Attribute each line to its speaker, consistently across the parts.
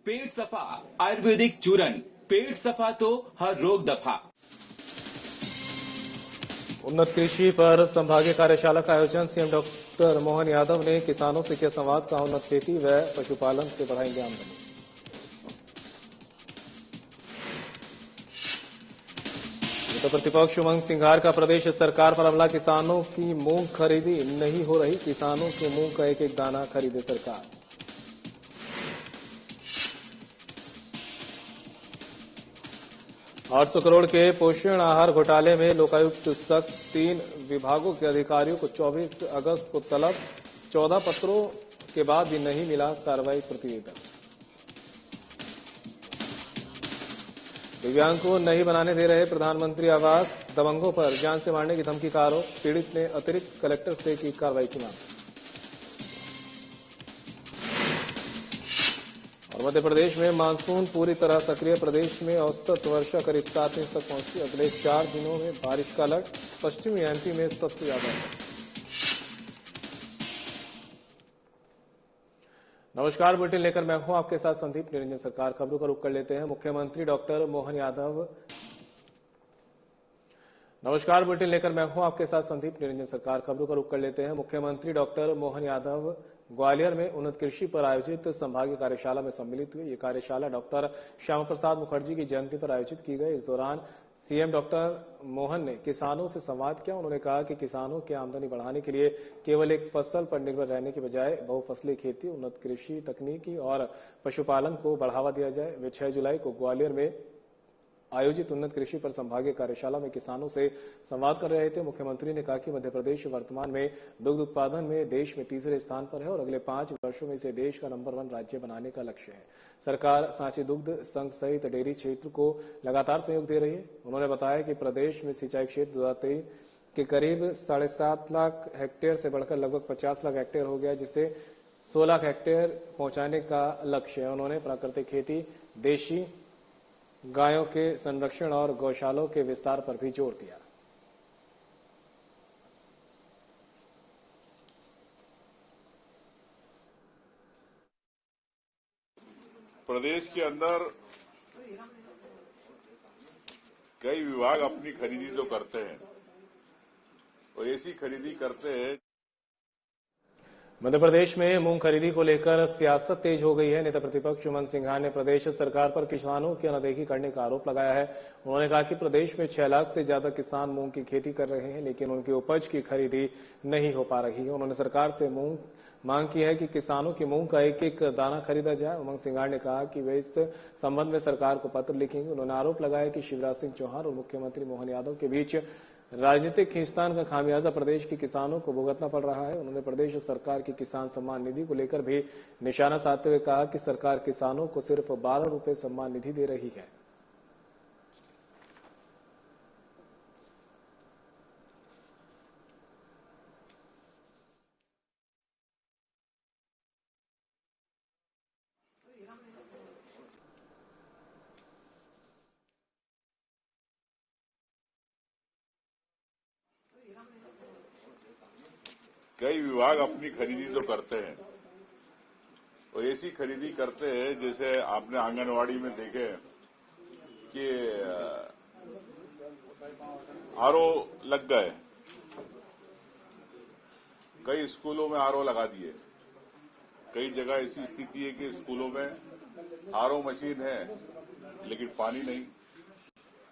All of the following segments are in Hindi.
Speaker 1: पेट सफा आयुर्वेदिक चूरन, पेट सफा तो हर रोग दफा।
Speaker 2: उन्नत कृषि पर संभागीय कार्यशाला का आयोजन सीएम डॉक्टर मोहन यादव ने किसानों से किया संवाद। का उन्नत खेती व पशुपालन से बढ़ाएंगे आमदनी। नेता प्रतिपक्ष उमंग सिंघार का प्रदेश सरकार पर हमला। किसानों की मूंग खरीदी नहीं हो रही, किसानों के मूंग का एक एक दाना खरीदे सरकार। 800 करोड़ के पोषण आहार घोटाले में लोकायुक्त सख्त। 3 विभागों के अधिकारियों को 24 अगस्त को तलब। 14 पत्रों के बाद भी नहीं मिला कार्रवाई प्रतिवेदन। दिव्यांग को नहीं बनाने दे रहे प्रधानमंत्री आवास। दबंगों पर जान से मारने की धमकी का आरोप। पीड़ित ने अतिरिक्त कलेक्टर से की कार्रवाई की मांग। और मध्य प्रदेश में मानसून पूरी तरह सक्रिय। प्रदेश में औसत वर्षा करीब 7 इंच तक पहुंची। अगले 4 दिनों में बारिश का अलर्ट। पश्चिमी एमपी में सबसे ज्यादा। नमस्कार, बुलेटिन लेकर मैं हूं आपके साथ संदीप निरंजन सरकार। खबरों का रुख कर लेते हैं। मुख्यमंत्री डॉक्टर मोहन यादव नमस्कार, बुलेटिन लेकर मैं हूं आपके साथ संदीप निरंजन सरकार। खबरों का रुख कर लेते हैं। मुख्यमंत्री डॉक्टर मोहन यादव ग्वालियर में उन्नत कृषि पर आयोजित संभागीय कार्यशाला में सम्मिलित हुए। ये कार्यशाला डॉक्टर श्यामा प्रसाद मुखर्जी की जयंती पर आयोजित की गई। इस दौरान सीएम डॉक्टर मोहन ने किसानों से संवाद किया। उन्होंने कहा कि किसानों की आमदनी बढ़ाने के लिए केवल एक फसल पर निर्भर रहने के बजाय बहुफसली खेती, उन्नत कृषि तकनीकी और पशुपालन को बढ़ावा दिया जाए। वे 6 जुलाई को ग्वालियर में आयोजित उन्नत कृषि पर संभागीय कार्यशाला में किसानों से संवाद कर रहे थे। मुख्यमंत्री ने कहा कि मध्य प्रदेश वर्तमान में दुग्ध उत्पादन में देश में तीसरे स्थान पर है और अगले 5 वर्षों में इसे देश का नंबर 1 राज्य बनाने का लक्ष्य है। सरकार सांची दुग्ध संघ सहित डेयरी क्षेत्र को लगातार सहयोग दे रही है। उन्होंने बताया कि प्रदेश में सिंचाई क्षेत्र 2023 के करीब 7.5 लाख हेक्टेयर से बढ़कर लगभग 50 लाख हेक्टेयर हो गया, जिसे 16 लाख हेक्टेयर पहुंचाने का लक्ष्य है। उन्होंने प्राकृतिक खेती, देशी गायों के संरक्षण और गौशालों के विस्तार पर भी जोर दिया।
Speaker 3: प्रदेश के अंदर कई विभाग अपनी खरीदी तो करते हैं और ऐसी खरीदी करते हैं।
Speaker 2: मध्य प्रदेश में मूंग खरीदी को लेकर सियासत तेज हो गई है। नेता प्रतिपक्ष उमंग सिंघार ने प्रदेश सरकार पर किसानों की अनदेखी करने का आरोप लगाया है। उन्होंने कहा कि प्रदेश में 6 लाख से ज्यादा किसान मूंग की खेती कर रहे हैं, लेकिन उनकी उपज की खरीदी नहीं हो पा रही है। उन्होंने सरकार से मांग की है कि किसानों की मूंग का एक एक दाना खरीदा जाए। उमंग सिंघार ने कहा कि वे इस संबंध में सरकार को पत्र लिखेंगे। उन्होंने आरोप लगाया कि शिवराज सिंह चौहान और मुख्यमंत्री मोहन यादव के बीच राजनीतिक खींचतान का खामियाजा प्रदेश के किसानों को भुगतना पड़ रहा है। उन्होंने प्रदेश सरकार की किसान सम्मान निधि को लेकर भी निशाना साधते हुए कहा कि सरकार किसानों को सिर्फ 12 रुपए सम्मान निधि दे रही है।
Speaker 3: कई विभाग अपनी खरीदी तो करते हैं और ऐसी खरीदी करते हैं जैसे आपने आंगनवाड़ी में देखे कि आरओ लग गए, कई स्कूलों में आरओ लगा दिए। कई जगह ऐसी स्थिति है कि स्कूलों में आरओ मशीन है लेकिन पानी नहीं,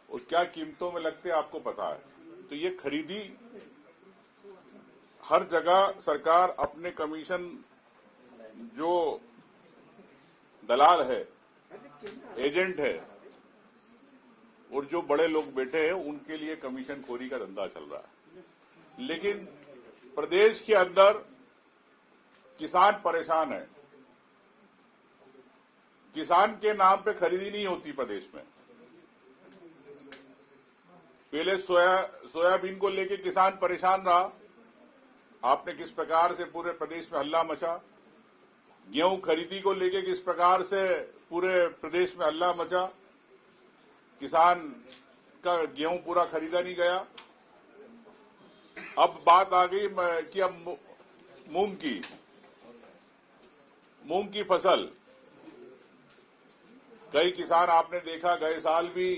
Speaker 3: और क्या कीमतों में लगते हैं आपको पता है। तो ये खरीदी हर जगह सरकार अपने कमीशन, जो दलाल है, एजेंट है और जो बड़े लोग बैठे हैं उनके लिए कमीशन खोरी का धंधा चल रहा है। लेकिन प्रदेश के अंदर किसान परेशान है। किसान के नाम पे खरीदी नहीं होती प्रदेश में। पहले सोयाबीन को लेके किसान परेशान रहा, आपने किस प्रकार से पूरे प्रदेश में हल्ला मचा। गेहूं खरीदी को लेके किस प्रकार से पूरे प्रदेश में हल्ला मचा। किसान का गेहूं पूरा खरीदा नहीं गया। अब बात आ गई कि अब मूंग की फसल कई किसान आपने देखा गए साल भी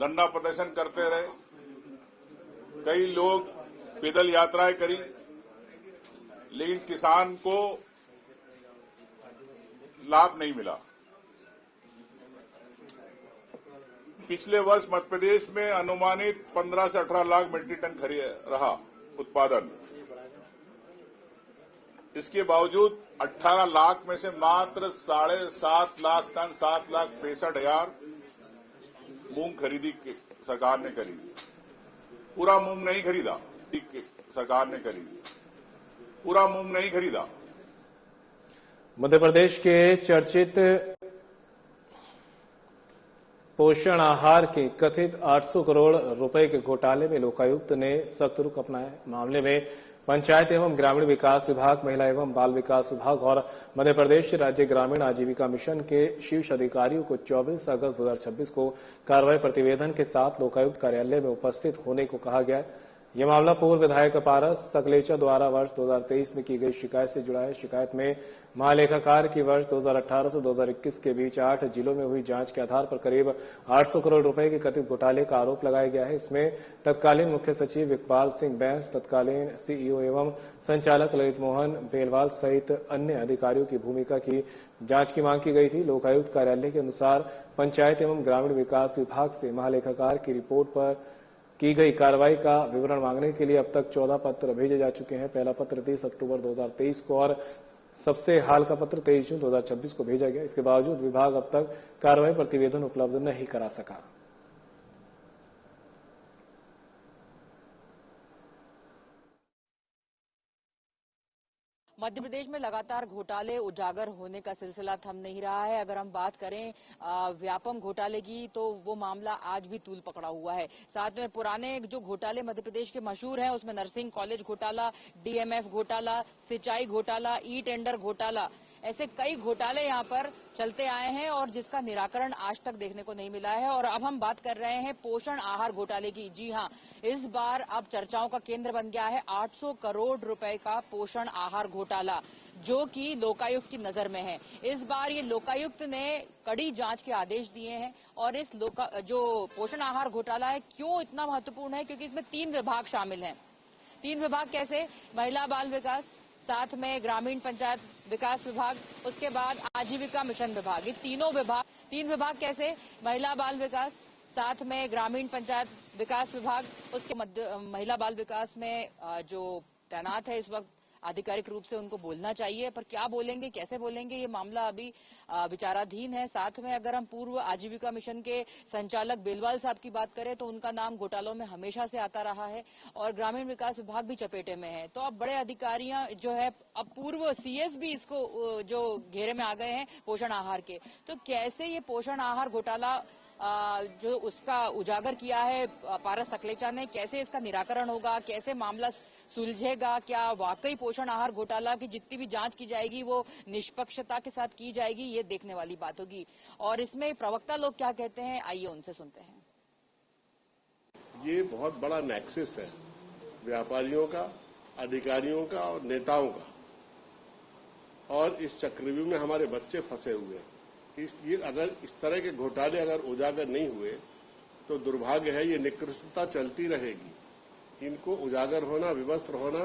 Speaker 3: धरना प्रदर्शन करते रहे, कई लोग पैदल यात्राएं करी, लेकिन किसान को लाभ नहीं मिला। पिछले वर्ष मध्य प्रदेश में अनुमानित 15 से 18 लाख मीट्रिक टन खरीद रहा उत्पादन। इसके बावजूद 18 लाख में से मात्र 7.5 लाख टन 7,65,000 मूंग खरीदी सरकार ने खरीदी। पूरा मूंग नहीं खरीदा, सरकार ने खरीदी, पूरा मूंग नहीं खरीदा।
Speaker 2: मध्य प्रदेश के चर्चित पोषण आहार के कथित 800 करोड़ रुपए के घोटाले में लोकायुक्त ने सख्त रुख अपनाया। मामले में पंचायत एवं ग्रामीण विकास विभाग, महिला एवं बाल विकास विभाग और मध्य प्रदेश राज्य ग्रामीण आजीविका मिशन के शीर्ष अधिकारियों को 24 अगस्त 2026 को कार्रवाई प्रतिवेदन के साथ लोकायुक्त कार्यालय में उपस्थित होने को कहा गया है। यह मामला पूर्व विधायक पारस सकलेचा द्वारा वर्ष 2023 में की गई शिकायत से जुड़ा है। शिकायत में महालेखाकार की वर्ष 2018 से 2021 के बीच 8 जिलों में हुई जांच के आधार पर करीब 800 करोड़ रुपए के कथित घोटाले का आरोप लगाया गया है। इसमें तत्कालीन मुख्य सचिव इकबाल सिंह बैंस, तत्कालीन सीईओ एवं संचालक ललित मोहन बेलवाल सहित अन्य अधिकारियों की भूमिका की जांच की मांग की गई थी। लोकायुक्त कार्यालय के अनुसार पंचायत एवं ग्रामीण विकास विभाग से महालेखाकार की रिपोर्ट पर की गई कार्रवाई का विवरण मांगने के लिए अब तक 14 पत्र भेजे जा चुके हैं। पहला पत्र 30 अक्टूबर 2023 को और सबसे हाल का पत्र 23 जून 2026 को भेजा गया। इसके बावजूद विभाग अब तक कार्रवाई प्रतिवेदन उपलब्ध नहीं करा सका।
Speaker 4: मध्य प्रदेश में लगातार घोटाले उजागर होने का सिलसिला थम नहीं रहा है। अगर हम बात करें व्यापम घोटाले की, तो वो मामला आज भी तूल पकड़ा हुआ है। साथ में पुराने जो घोटाले मध्य प्रदेश के मशहूर हैं, उसमें नर्सिंग कॉलेज घोटाला, डीएमएफ घोटाला, सिंचाई घोटाला, ई टेंडर घोटाला, ऐसे कई घोटाले यहाँ पर चलते आए हैं और जिसका निराकरण आज तक देखने को नहीं मिला है। और अब हम बात कर रहे हैं पोषण आहार घोटाले की। जी हां, इस बार अब चर्चाओं का केंद्र बन गया है 800 करोड़ रुपए का पोषण आहार घोटाला, जो कि लोकायुक्त की नजर में है। इस बार ये लोकायुक्त ने कड़ी जांच के आदेश दिए हैं। और इस जो पोषण आहार घोटाला है, क्यों इतना महत्वपूर्ण है? क्योंकि इसमें 3 विभाग शामिल हैं। 3 विभाग कैसे? महिला बाल विकास, साथ में ग्रामीण पंचायत विकास विभाग, उसके बाद आजीविका मिशन विभाग। ये 3 विभाग कैसे? महिला बाल विकास, साथ में ग्रामीण पंचायत विकास विभाग, उसके महिला बाल विकास में जो तैनात है इस वक्त आधिकारिक रूप से उनको बोलना चाहिए, पर क्या बोलेंगे, कैसे बोलेंगे, ये मामला अभी विचाराधीन है। साथ में अगर हम पूर्व आजीविका मिशन के संचालक बेलवाल साहब की बात करें, तो उनका नाम घोटालों में हमेशा से आता रहा है और ग्रामीण विकास विभाग भी चपेटे में है। तो अब बड़े अधिकारियां जो है, अब पूर्व सीएस भी इसको जो घेरे में आ गए हैं पोषण आहार के। तो कैसे ये पोषण आहार घोटाला जो उसका उजागर किया है पारस सकलेचा ने, कैसे इसका निराकरण होगा, कैसे मामला सुलझेगा? क्या वाकई पोषण आहार घोटाला की जितनी भी जांच की जाएगी वो निष्पक्षता के साथ की जाएगी? ये देखने वाली बात होगी। और इसमें प्रवक्ता लोग क्या कहते हैं, आइए उनसे सुनते हैं।
Speaker 5: ये बहुत बड़ा नेक्सस है व्यापारियों का, अधिकारियों का और नेताओं का, और इस चक्रव्यूह में हमारे बच्चे फंसे हुए हैं। अगर इस तरह के घोटाले अगर उजागर नहीं हुए तो दुर्भाग्य है, ये निकृष्टता चलती रहेगी। इनको उजागर होना, विवस्त्र होना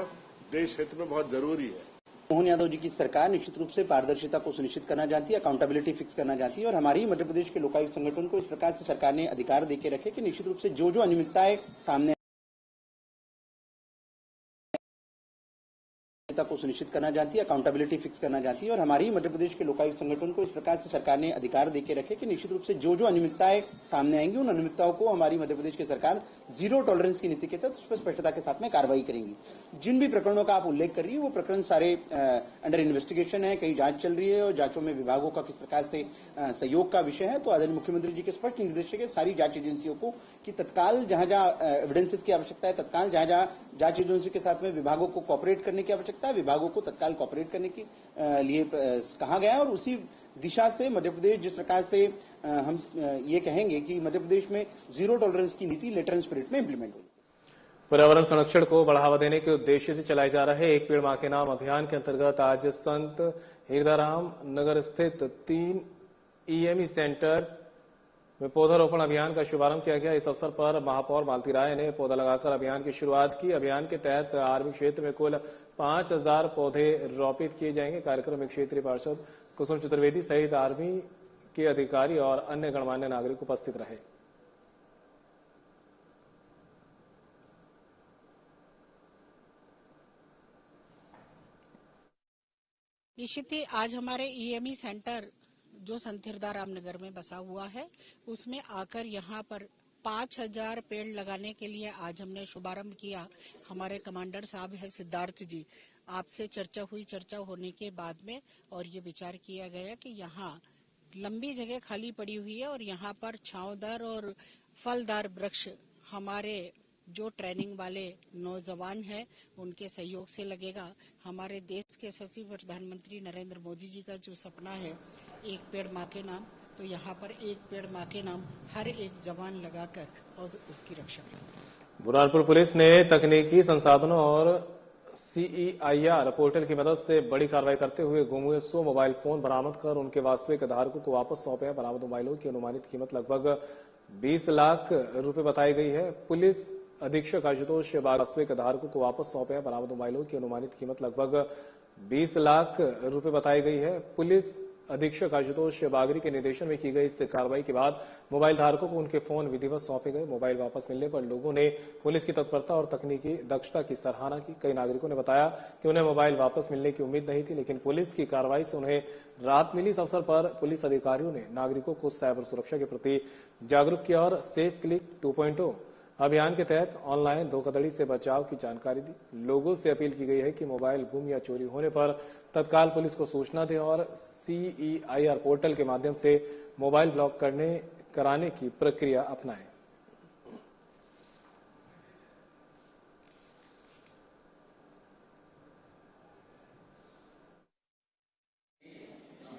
Speaker 5: देश हित में बहुत जरूरी है।
Speaker 6: मोहन यादव जी की सरकार निश्चित रूप से पारदर्शिता को सुनिश्चित करना चाहती है, अकाउंटेबिलिटी फिक्स करना चाहती है। और हमारी मध्य प्रदेश के लोकायुक्त संगठन को इस प्रकार से सरकार ने अधिकार देके रखे कि निश्चित रूप से जो जो अनियमितताएं सामने को सुनिश्चित करना चाहती है, अकाउंटेबिलिटी फिक्स करना चाहती है। और हमारी मध्य प्रदेश के लोकायुक्त संगठन को इस प्रकार से सरकार ने अधिकार देके रखे कि निश्चित रूप से जो जो अनियमितताएं सामने आएंगी, उन अनियमितताओं को हमारी मध्य प्रदेश की सरकार जीरो टॉलरेंस की नीति के तहत उस पर स्पष्टता के साथ में कार्रवाई करेंगी। जिन भी प्रकरणों का आप उल्लेख कर रही है, वो प्रकरण सारे अंडर इन्वेस्टिगेशन है, कई जांच चल रही है और जांचों में विभागों का किस प्रकार से सहयोग का विषय है। तो आदरणीय मुख्यमंत्री जी के स्पष्ट निर्देश है सारी जांच एजेंसियों को कि तत्काल जहां जहां एविडेंसेस की आवश्यकता है, तत्काल जहां जहां जांच एजेंसी के साथ में विभागों को कॉपरेट करने की आवश्यकता है, विभागों को तत्काल कॉपरेट करने के लिए कहा गया है। और उसी दिशा से मध्य प्रदेश जिस प्रकार से हम ये कहेंगे कि मध्य प्रदेश में जीरो टॉलरेंस की नीति लेटर एंड स्पिरिट में इंप्लीमेंट होगी।
Speaker 2: पर्यावरण संरक्षण को बढ़ावा देने के उद्देश्य से चलाए जा रहे एक पेड़ मां के नाम अभियान के अंतर्गत आज संत हिरदाराम नगर स्थित 3 ईएमई सेंटर में पौधारोपण अभियान का शुभारंभ किया गया। इस अवसर पर महापौर मालती राय ने पौधा लगाकर अभियान की शुरुआत की। अभियान के तहत आर्मी क्षेत्र में कुल 5000 पौधे रोपित किए जाएंगे। कार्यक्रम में क्षेत्रीय पार्षद कुसुम चतुर्वेदी सहित आर्मी के अधिकारी और अन्य गणमान्य नागरिक उपस्थित रहे।
Speaker 7: निश्चित ही आज हमारे ईएमई सेंटर जो संथिरदा रामनगर में बसा हुआ है उसमें आकर यहाँ पर 5000 पेड़ लगाने के लिए आज हमने शुभारंभ किया। हमारे कमांडर साहब है सिद्धार्थ जी, आपसे चर्चा होने के बाद में और ये विचार किया गया कि यहाँ लंबी जगह खाली पड़ी हुई है और यहाँ पर छांवदार और फलदार वृक्ष हमारे जो ट्रेनिंग वाले नौजवान हैं उनके सहयोग से लगेगा। हमारे देश के यशस्वी प्रधानमंत्री नरेंद्र मोदी जी का जो सपना है एक पेड़ माँ के नाम, तो यहाँ पर एक पेड़ माँ के नाम हर एक जवान लगाकर और उसकी रक्षा करें।
Speaker 2: बुरहानपुर पुलिस ने तकनीकी संसाधनों और CEIR पोर्टल की मदद से बड़ी कार्रवाई करते हुए गुम हुए 100 मोबाइल फोन बरामद कर उनके वास्तविक धारकों को वापस सौंपे हैं। बरामद मोबाइलों की अनुमानित कीमत लगभग 20 लाख रुपए बताई गई है। पुलिस अधीक्षक आशुतोष वास्तविक धारकों को वापस सौंपे हैं। बरामद मोबाइलों की अनुमानित कीमत लगभग 20 लाख रुपए बताई गई है। पुलिस अधीक्षक आशुतोष बागरी के निर्देशन में की गई इस कार्रवाई के बाद मोबाइल धारकों को उनके फोन विधिवत सौंपे गए। मोबाइल वापस मिलने पर लोगों ने पुलिस की तत्परता और तकनीकी दक्षता की सराहना की। कई नागरिकों ने बताया कि उन्हें मोबाइल वापस मिलने की उम्मीद नहीं थी, लेकिन पुलिस की कार्रवाई से उन्हें राहत मिली। इस अवसर पर पुलिस अधिकारियों ने नागरिकों को साइबर सुरक्षा के प्रति जागरूक किया और सेफ क्लिक 2.0 अभियान के तहत ऑनलाइन धोखाधड़ी से बचाव की जानकारी दी। लोगों से अपील की गई है कि मोबाइल गुम या चोरी होने पर तत्काल पुलिस को सूचना दें और CEIR पोर्टल के माध्यम से मोबाइल ब्लॉक कराने की प्रक्रिया अपनाएं।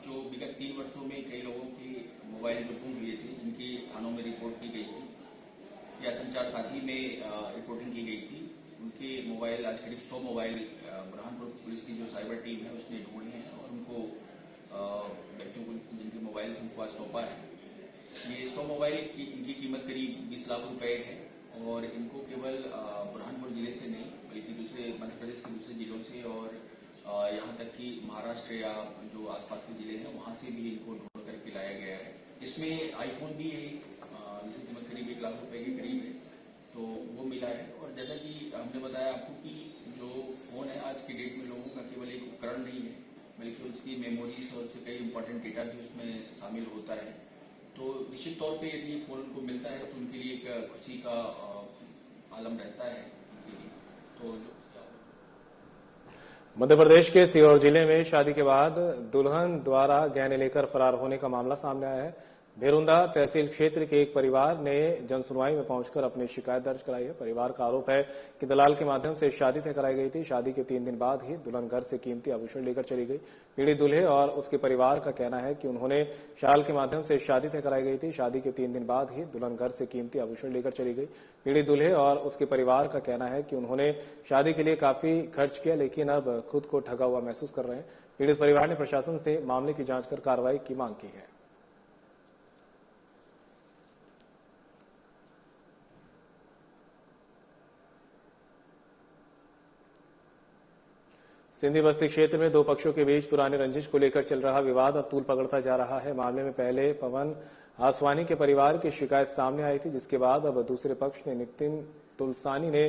Speaker 8: जो विगत 3 वर्षों में कई लोगों के मोबाइल जो गुम हुए थे, जिनकी थानों में रिपोर्ट की गई थी या संचार साथी में रिपोर्टिंग की गई थी, उनके मोबाइल आज करीब 100 मोबाइल बुरहानपुर पुलिस की जो साइबर टीम है उसने ढूंढे हैं और उनको व्यक्तियों को जिनके मोबाइल उनको आज सौंपा है। ये 100 मोबाइल की इनकी कीमत करीब 20 लाख रुपए है और इनको केवल बुरहानपुर जिले से नहीं बल्कि दूसरे मध्य प्रदेश के दूसरे जिलों से और यहाँ तक कि महाराष्ट्र या जो आसपास के जिले हैं वहां से भी इनको ढूंढ करके लाया गया है। इसमें आईफोन भी है जिसकी कीमत करीब 1 लाख रुपए के करीब है, तो वो मिला है। और जैसा कि हमने बताया आपको कि जो फोन है आज की डेट में लोगों का केवल एक उपकरण नहीं है बल्कि उसकी मेमोरीज और उससे कई इंपॉर्टेंट डेटा भी उसमें शामिल होता है। तो निश्चित तौर पे यदि फोन उनको मिलता है तो उनके लिए एक खुशी का आलम रहता है उनके लिए। तो
Speaker 2: मध्य प्रदेश के सीहोर जिले में शादी के बाद दुल्हन द्वारा गहने लेकर फरार होने का मामला सामने आया है। भेरुंदा तहसील क्षेत्र के एक परिवार ने जनसुनवाई में पहुंचकर अपनी शिकायत दर्ज कराई है। परिवार का आरोप है कि दलाल के माध्यम से शादी तय कराई गई थी। शादी के 3 दिन बाद ही दुल्हन घर से कीमती आभूषण लेकर चली गई। पीड़ित दूल्हे और उसके परिवार का कहना है कि उन्होंने शाल के माध्यम से शादी तय कराई गई थी। शादी के 3 दिन बाद ही दुल्हन घर से कीमती आभूषण लेकर चली गई। पीड़ित दूल्हे और उसके परिवार का कहना है कि उन्होंने शादी के लिए काफी खर्च किया, लेकिन अब खुद को ठगा हुआ महसूस कर रहे हैं। पीड़ित परिवार ने प्रशासन से मामले की जांच कर कार्रवाई की मांग की है। सिंधी बस्ती क्षेत्र में 2 पक्षों के बीच पुराने रंजिश को लेकर चल रहा विवाद अब तूल पकड़ता जा रहा है। मामले में पहले पवन आसवानी के परिवार की शिकायत सामने आई थी, जिसके बाद अब दूसरे पक्ष ने नितिन तुलसानी ने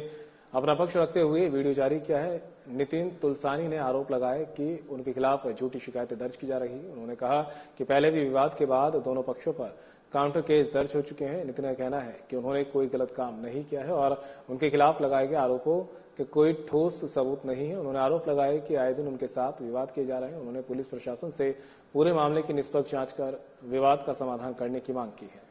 Speaker 2: अपना पक्ष रखते हुए वीडियो जारी किया है। नितिन तुलसानी ने आरोप लगाया कि उनके खिलाफ झूठी शिकायतें दर्ज की जा रही है। उन्होंने कहा कि पहले भी विवाद के बाद दोनों पक्षों पर काउंटर केस दर्ज हो चुके हैं। नितिन का कहना है कि उन्होंने कोई गलत काम नहीं किया है और उनके खिलाफ लगाए गए आरोपों के कोई ठोस सबूत नहीं है। उन्होंने आरोप लगाया कि आए दिन उनके साथ विवाद किए जा रहे हैं। उन्होंने पुलिस प्रशासन से पूरे मामले की निष्पक्ष जांच कर विवाद का समाधान करने की मांग की है।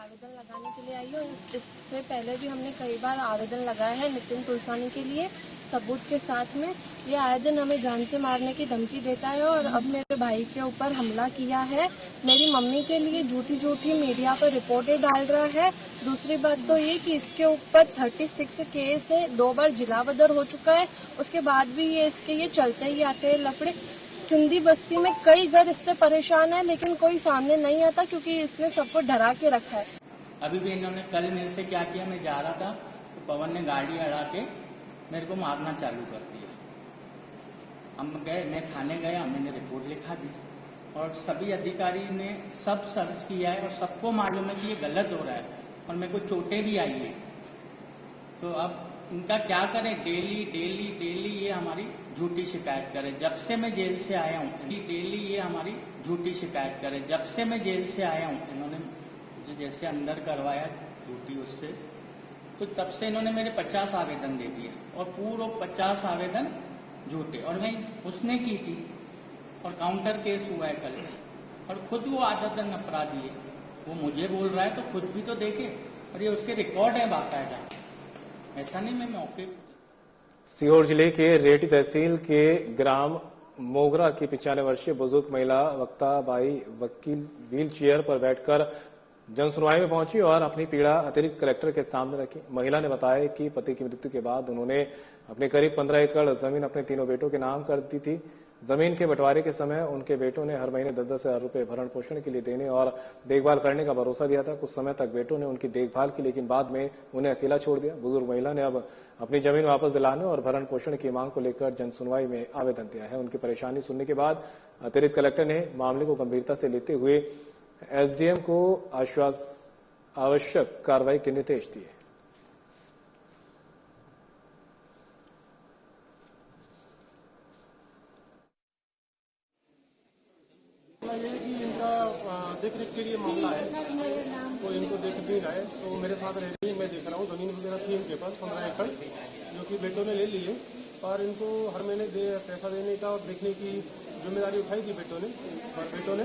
Speaker 9: आवेदन लगाने के लिए आई हूँ। इससे पहले भी हमने कई बार आवेदन लगाया है नितिन तुलसानी के लिए सबूत के साथ में। ये आए दिन हमें जान से मारने की धमकी देता है और अब मेरे भाई के ऊपर हमला किया है। मेरी मम्मी के लिए झूठी झूठी मीडिया पर रिपोर्टें डाल रहा है। दूसरी बात तो ये कि इसके ऊपर 36 केस है, 2 बार जिला बदर हो चुका है। उसके बाद भी ये चलते ही आते हैं लफड़े। चुंदी बस्ती में कई घर इससे परेशान है, लेकिन कोई सामने नहीं आता क्योंकि इसने सबको डरा के रखा है।
Speaker 10: अभी भी इन्होंने कल मेरे से क्या किया, मैं जा रहा था तो पवन ने गाड़ी अड़ा के मेरे को मारना चालू कर दिया। हम गए, मैं थाने गया, मैंने रिपोर्ट लिखा दी और सभी अधिकारी ने सब सर्च किया है और सबको मालूम है कि ये गलत हो रहा है और मेरे को चोटें भी आई है। तो अब इनका क्या करें, डेली ये हमारी झूठी शिकायत करे। जब से मैं जेल से आया हूँ डेली ये हमारी झूठी शिकायत करे। जब से मैं जेल से आया हूँ इन्होंने मुझे जैसे अंदर करवाया झूठी उससे, तो तब से इन्होंने मेरे 50 आवेदन दे दिए और पूरे 50 आवेदन झूठे। और मैं उसने की थी और काउंटर केस हुआ है कल। और खुद वो आदतन अपराधी है, वो मुझे बोल रहा है तो खुद भी तो देखे। और ये उसके रिकॉर्ड है बाकायदा, ऐसा नहीं मैं मौके।
Speaker 2: सीहोर जिले के रेटी तहसील के ग्राम मोगरा की 95 वर्षीय बुजुर्ग महिला वक्ता बाई वकील व्हील चेयर पर बैठकर जनसुनवाई में पहुंची और अपनी पीड़ा अतिरिक्त कलेक्टर के सामने रखी। महिला ने बताया कि पति की मृत्यु के बाद उन्होंने अपने करीब 15 एकड़ जमीन अपने तीनों बेटों के नाम कर दी थी। जमीन के बंटवारे के समय उनके बेटों ने हर महीने 10-10 हजार रुपए भरण पोषण के लिए देने और देखभाल करने का भरोसा दिया था। कुछ समय तक बेटों ने उनकी देखभाल की, लेकिन बाद में उन्हें अकेला छोड़ दिया। बुजुर्ग महिला ने अब अपनी जमीन वापस दिलाने और भरण पोषण की मांग को लेकर जनसुनवाई में आवेदन दिया है। उनकी परेशानी सुनने के बाद अतिरिक्त कलेक्टर ने मामले को गंभीरता से लेते हुए एसडीएम को आवश्यक कार्रवाई के निर्देश दिए।
Speaker 11: इनका देख रेख के लिए मामला है, तो इनको देख भी रहा है, तो मेरे साथ रह रही है। मैं देख रहा हूँ जमीन वगैरह थी इनके पास 15 एकड़, जो कि बेटों ने ले लिए और इनको हर महीने पैसा देने का और देखने की जिम्मेदारी उठाई थी बेटों ने। और बेटों ने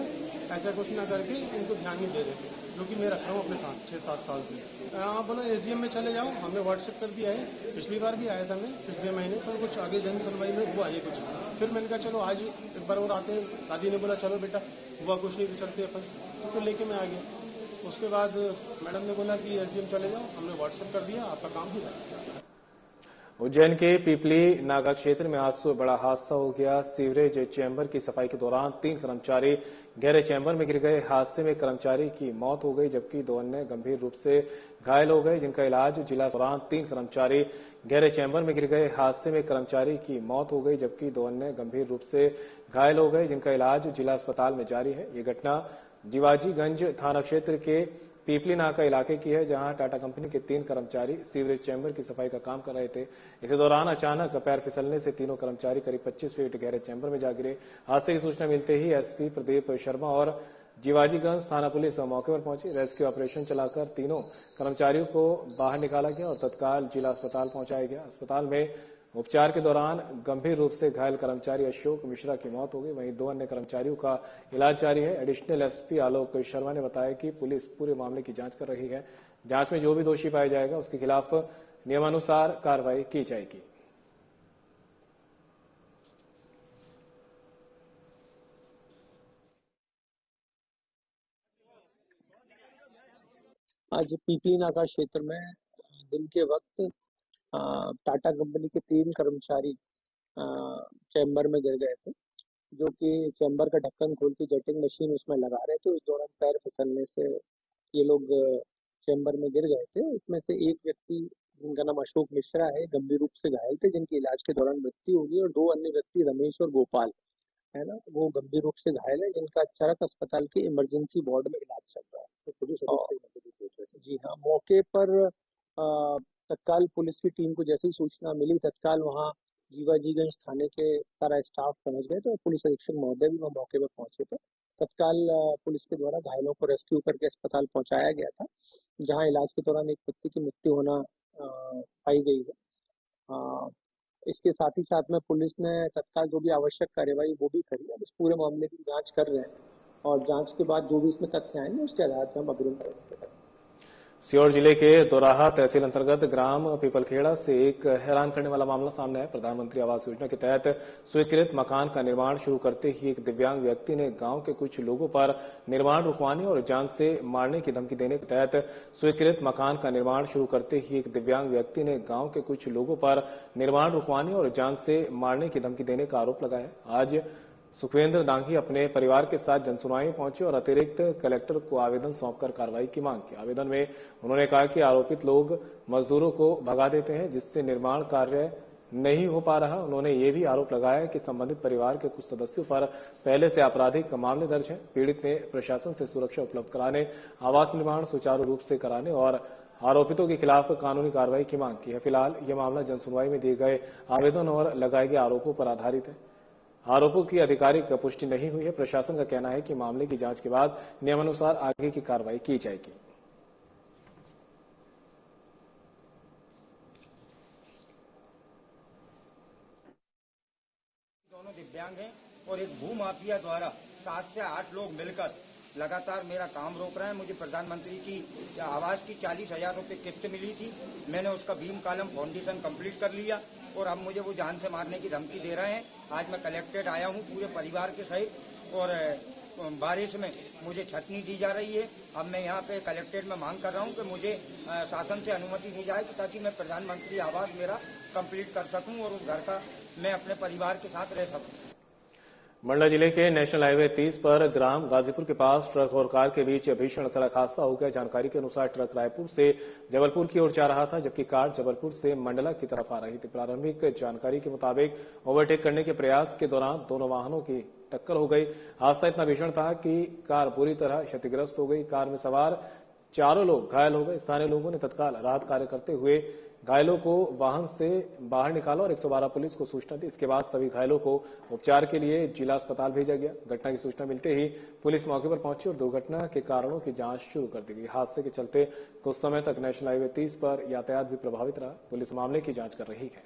Speaker 11: ऐसा कुछ ना करके इनको ध्यान नहीं दे रहे, जो कि मैं रख रहा हूँ अपने साथ 6-7 साल से। आप बोला एसडीएम में चले जाओ, हमने व्हाट्सएप कर दिया है। पिछली बार भी आया था मैं पिछले महीने, तो कुछ आगे जन सुनवाई में हुआ ये कुछ। फिर मैंने कहा चलो आज एक बार और आते हैं। दादी ने बोला चलो बेटा, हुआ कुछ नहीं तो चलते अपन, तो लेके मैं आ गया। उसके बाद मैडम ने बोला कि एसडीएम चले जाओ, हमने व्हाट्सएप कर दिया, आपका काम ही है।
Speaker 2: उज्जैन के पीपली नाका क्षेत्र में आज सुबह बड़ा हादसा हो गया। सीवरेज चैम्बर की सफाई के दौरान 3 कर्मचारी गहरे चैम्बर में गिर गए। हादसे में कर्मचारी की मौत हो गई, जबकि 2 अन्य गंभीर रूप से घायल हो गए, जिनका इलाज जिला दौरान 3 कर्मचारी गहरे चैम्बर में गिर गए। हादसे में कर्मचारी की मौत हो गई, जबकि 2 अन्य गंभीर रूप से घायल हो गए, जिनका इलाज जिला अस्पताल में जारी है। ये घटना जीवाजीगंज थाना क्षेत्र के पीपली नाका इलाके की है, जहां टाटा कंपनी के 3 कर्मचारी सीवरेज चैम्बर की सफाई का काम कर रहे थे। इसी दौरान अचानक पैर फिसलने से तीनों कर्मचारी करीब 25 फीट गहरे चैम्बर में जा गिरे। हादसे की सूचना मिलते ही एसपी प्रदीप शर्मा और जीवाजीगंज थाना पुलिस मौके पर पहुंची। रेस्क्यू ऑपरेशन चलाकर तीनों कर्मचारियों को बाहर निकाला गया और तत्काल जिला अस्पताल पहुंचाया गया। अस्पताल में उपचार के दौरान गंभीर रूप से घायल कर्मचारी अशोक मिश्रा की मौत हो गई, वहीं 2 अन्य कर्मचारियों का इलाज जारी है। एडिशनल एसपी आलोक शर्मा ने बताया कि पुलिस पूरे मामले की जांच कर रही है। जांच में जो भी दोषी पाया जाएगा उसके खिलाफ नियमानुसार कार्रवाई की जाएगी।
Speaker 12: आज पीपली नाका क्षेत्र में दिन के वक्त टाटा कंपनी के 3 कर्मचारी चैम्बर में गिर गए थे, जो कि चैम्बर का ढक्कन खोल के जेटिंग मशीन उसमें लगा रहे थे। उस दौरान पैर फिसलने से ये लोग चैम्बर में गिर गए थे। इसमें से एक व्यक्ति, जिनका नाम अशोक मिश्रा है, गंभीर रूप से घायल थे, जिनकी इलाज के दौरान मृत्यु हो गई, और 2 अन्य व्यक्ति रमेश और गोपाल है ना, वो गंभीर रूप से घायल है, जिनका चरक अस्पताल के इमरजेंसी वार्ड में इलाज चल रहा है। जी हाँ, मौके पर तत्काल पुलिस की टीम को जैसे ही सूचना मिली, तत्काल वहाँ जीवाजीगंज थाने के सारा स्टाफ पहुंच गए, तो पुलिस अधीक्षक महोदय भी वहाँ मौके पर पहुंचे थे। तत्काल पुलिस के द्वारा घायलों को रेस्क्यू करके अस्पताल पहुंचाया गया था, जहां इलाज के दौरान एक व्यक्ति की मृत्यु होना पाई गई है। इसके साथ ही साथ में पुलिस ने तत्काल जो भी आवश्यक कार्यवाही वो भी करी है। इस पूरे मामले की जांच कर रहे हैं और जांच के बाद जो भी इसमें तथ्य आएंगे उसके आधार पर हम अग्रिम करेंगे।
Speaker 2: सीहोर जिले के दोराहा तहसील अंतर्गत ग्राम पीपलखेड़ा से एक हैरान करने वाला मामला सामने आया। प्रधानमंत्री आवास योजना के तहत स्वीकृत मकान का निर्माण शुरू करते ही एक दिव्यांग व्यक्ति ने गांव के कुछ लोगों पर निर्माण रुकवाने और जान से मारने की धमकी देने के तहत स्वीकृत मकान का निर्माण शुरू करते ही एक दिव्यांग व्यक्ति ने गांव के कुछ लोगों पर निर्माण रुकवाने और जान से मारने की धमकी देने का आरोप लगाया। आज सुखवेंद्र डांगी अपने परिवार के साथ जनसुनवाई में पहुंचे और अतिरिक्त कलेक्टर को आवेदन सौंपकर कार्रवाई की मांग की। आवेदन में उन्होंने कहा कि आरोपित लोग मजदूरों को भगा देते हैं, जिससे निर्माण कार्य नहीं हो पा रहा। उन्होंने ये भी आरोप लगाया कि संबंधित परिवार के कुछ सदस्यों पर पहले से आपराधिक मामले दर्ज हैं। पीड़ित ने प्रशासन से सुरक्षा उपलब्ध कराने, आवास निर्माण सुचारू रूप से कराने और आरोपितों के खिलाफ कानूनी कार्रवाई की मांग की है। फिलहाल यह मामला जनसुनवाई में दिए गए आवेदन और लगाए गए आरोपों पर आधारित है। आरोपों की आधिकारिक पुष्टि नहीं हुई है। प्रशासन का कहना है कि मामले की जांच के बाद नियमानुसार आगे की कार्रवाई की जाएगी।
Speaker 13: दोनों दिव्यांग हैं और एक भूमाफिया द्वारा 7 से 8 लोग मिलकर लगातार मेरा काम रोक रहे हैं। मुझे प्रधानमंत्री की आवास की 40,000 रुपये किस्त मिली थी। मैंने उसका बीम कॉलम फाउंडेशन कंप्लीट कर लिया और अब मुझे वो जान से मारने की धमकी दे रहे हैं। आज मैं कलेक्ट्रेट आया हूँ पूरे परिवार के सहित और बारिश में मुझे छत नहीं दी जा रही है। अब मैं यहाँ पे कलेक्ट्रेट में मांग कर रहा हूँ कि मुझे शासन से अनुमति दी जाए ताकि मैं प्रधानमंत्री आवास मेरा कंप्लीट कर सकूँ और उस घर का मैं अपने परिवार के साथ रह सकूँ।
Speaker 2: मंडला जिले के नेशनल हाईवे 30 पर ग्राम गाजीपुर के पास ट्रक और कार के बीच भीषण सड़क हादसा हो गया। जानकारी के अनुसार ट्रक रायपुर से जबलपुर की ओर जा रहा था, जबकि कार जबलपुर से मंडला की तरफ आ रही थी। प्रारंभिक जानकारी के मुताबिक ओवरटेक करने के प्रयास के दौरान दोनों वाहनों की टक्कर हो गई। हादसा इतना भीषण था कि कार पूरी तरह क्षतिग्रस्त हो गई। कार में सवार 4 लोग घायल हो गए। स्थानीय लोगों ने तत्काल राहत कार्य करते हुए घायलों को वाहन से बाहर निकाला और 112 पुलिस को सूचना दी। इसके बाद सभी घायलों को उपचार के लिए जिला अस्पताल भेजा गया। घटना की सूचना मिलते ही पुलिस मौके पर पहुंची और दुर्घटना के कारणों की जांच शुरू कर दी गई। हादसे के चलते कुछ समय तक नेशनल हाईवे 30 पर यातायात भी प्रभावित रहा। पुलिस मामले की जांच कर रही है।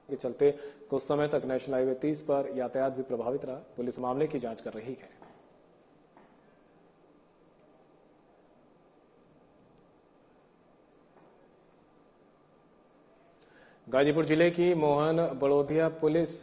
Speaker 2: के चलते कुछ समय तक नेशनल हाईवे 30 पर यातायात भी प्रभावित रहा। पुलिस मामले की जांच कर रही है। गाजीपुर जिले की मोहन बड़ोदिया पुलिस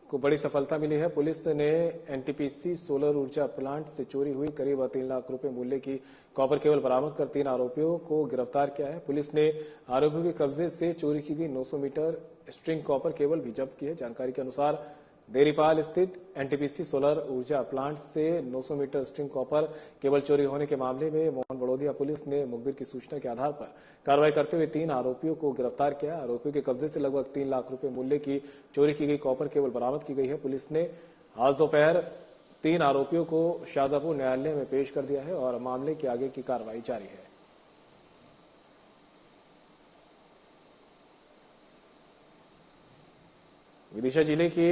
Speaker 2: को बड़ी सफलता मिली है। पुलिस ने एनटीपीसी सोलर ऊर्जा प्लांट से चोरी हुई करीब 3 लाख रुपए मूल्य की कॉपर केबल बरामद कर 3 आरोपियों को गिरफ्तार किया है। पुलिस ने आरोपियों के कब्जे से चोरी की गई 900 मीटर स्ट्रिंग कॉपर केबल भी जब्त की है। जानकारी के अनुसार देरीपाल स्थित एनटीपीसी सोलर ऊर्जा प्लांट से 900 मीटर स्ट्रिंग कॉपर केबल चोरी होने के मामले में मोहन बड़ोदिया पुलिस ने मुखबिर की सूचना के आधार पर कार्रवाई करते हुए 3 आरोपियों को गिरफ्तार किया। आरोपियों के कब्जे से लगभग 3 लाख रुपए मूल्य की चोरी की गई कॉपर केबल बरामद की गई है। पुलिस ने आज दोपहर 3 आरोपियों को शाजापुर न्यायालय में पेश कर दिया है और मामले की आगे की कार्रवाई जारी है। विदिशा जिले की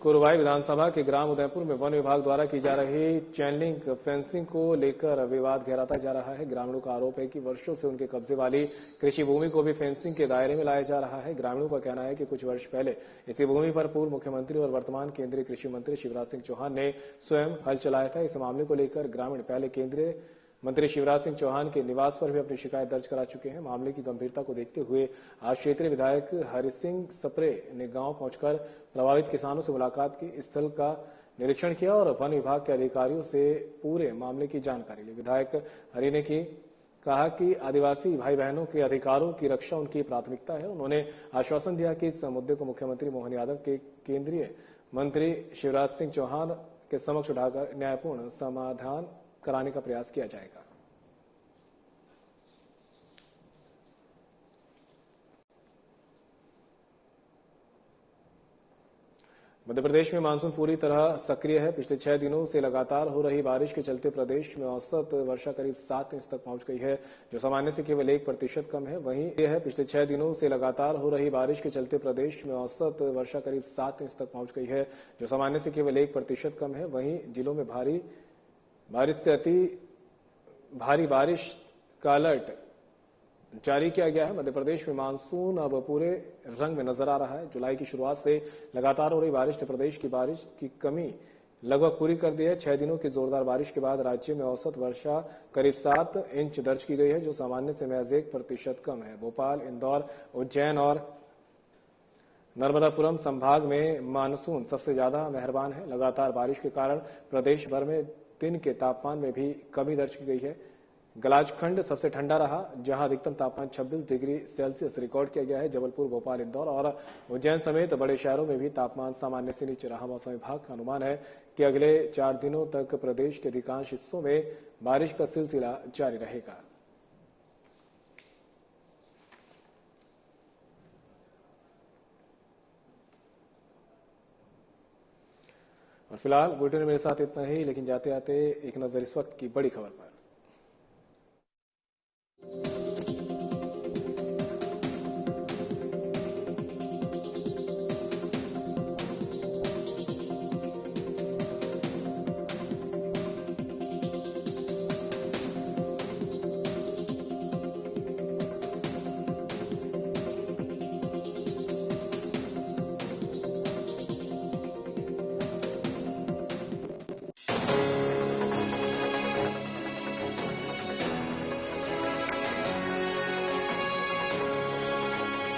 Speaker 2: कुरवाई विधानसभा के ग्राम उदयपुर में वन विभाग द्वारा की जा रही चैनलिंग फेंसिंग को लेकर विवाद गहराता जा रहा है। ग्रामीणों का आरोप है कि वर्षों से उनके कब्जे वाली कृषि भूमि को भी फेंसिंग के दायरे में लाया जा रहा है। ग्रामीणों का कहना है कि कुछ वर्ष पहले इसी भूमि पर पूर्व मुख्यमंत्री और वर्तमान केंद्रीय कृषि मंत्री शिवराज सिंह चौहान ने स्वयं हल चलाया था। इस मामले को लेकर ग्रामीण पहले केंद्रीय मंत्री शिवराज सिंह चौहान के निवास पर भी अपनी शिकायत दर्ज करा चुके हैं। मामले की गंभीरता को देखते हुए आज क्षेत्रीय विधायक हरि सिंह सप्रे ने गांव पहुंचकर प्रभावित किसानों से मुलाकात की, स्थल का निरीक्षण किया और वन विभाग के अधिकारियों से पूरे मामले की जानकारी ली। विधायक हरि ने कहा कि आदिवासी भाई बहनों के अधिकारों की रक्षा उनकी प्राथमिकता है। उन्होंने आश्वासन दिया कि इस मुद्दे को मुख्यमंत्री मोहन यादव के केंद्रीय मंत्री शिवराज सिंह चौहान के समक्ष उठाकर न्यायपूर्ण समाधान कराने का प्रयास किया जाएगा। मध्य प्रदेश में मानसून पूरी तरह सक्रिय है। पिछले 6 दिनों से लगातार हो रही बारिश के चलते प्रदेश में औसत वर्षा करीब 7 इंच तक पहुंच गई है, जो सामान्य से केवल 1% कम है। वहीं यह है पिछले 6 दिनों से लगातार हो रही बारिश के चलते प्रदेश में औसत वर्षा करीब 7 इंच तक पहुंच गई है, जो सामान्य से केवल 1% कम है। वहीं जिलों में भारी बारिश से अति भारी बारिश का अलर्ट जारी किया गया है। मध्य प्रदेश में मानसून अब पूरे रंग में नजर आ रहा है। जुलाई की शुरुआत से लगातार हो रही बारिश ने प्रदेश की बारिश की कमी लगभग पूरी कर दी है। 6 दिनों की जोरदार बारिश के बाद राज्य में औसत वर्षा करीब 7 इंच दर्ज की गई है, जो सामान्य से महज 1% कम है। भोपाल, इंदौर, उज्जैन और नर्मदापुरम संभाग में मानसून सबसे ज्यादा मेहरबान है। लगातार बारिश के कारण प्रदेश भर में दिन के तापमान में भी कमी दर्ज की गई है। गलाजखंड सबसे ठंडा रहा, जहां अधिकतम तापमान 26 डिग्री सेल्सियस रिकॉर्ड किया गया है। जबलपुर, भोपाल, इंदौर और उज्जैन समेत बड़े शहरों में भी तापमान सामान्य से नीचे रहा। मौसम विभाग का अनुमान है कि अगले 4 दिनों तक प्रदेश के अधिकांश हिस्सों में बारिश का सिलसिला जारी रहेगा। और फिलहाल बुलेटिन में मेरे साथ इतना ही, लेकिन जाते जाते एक नजर इस वक्त की बड़ी खबर पर।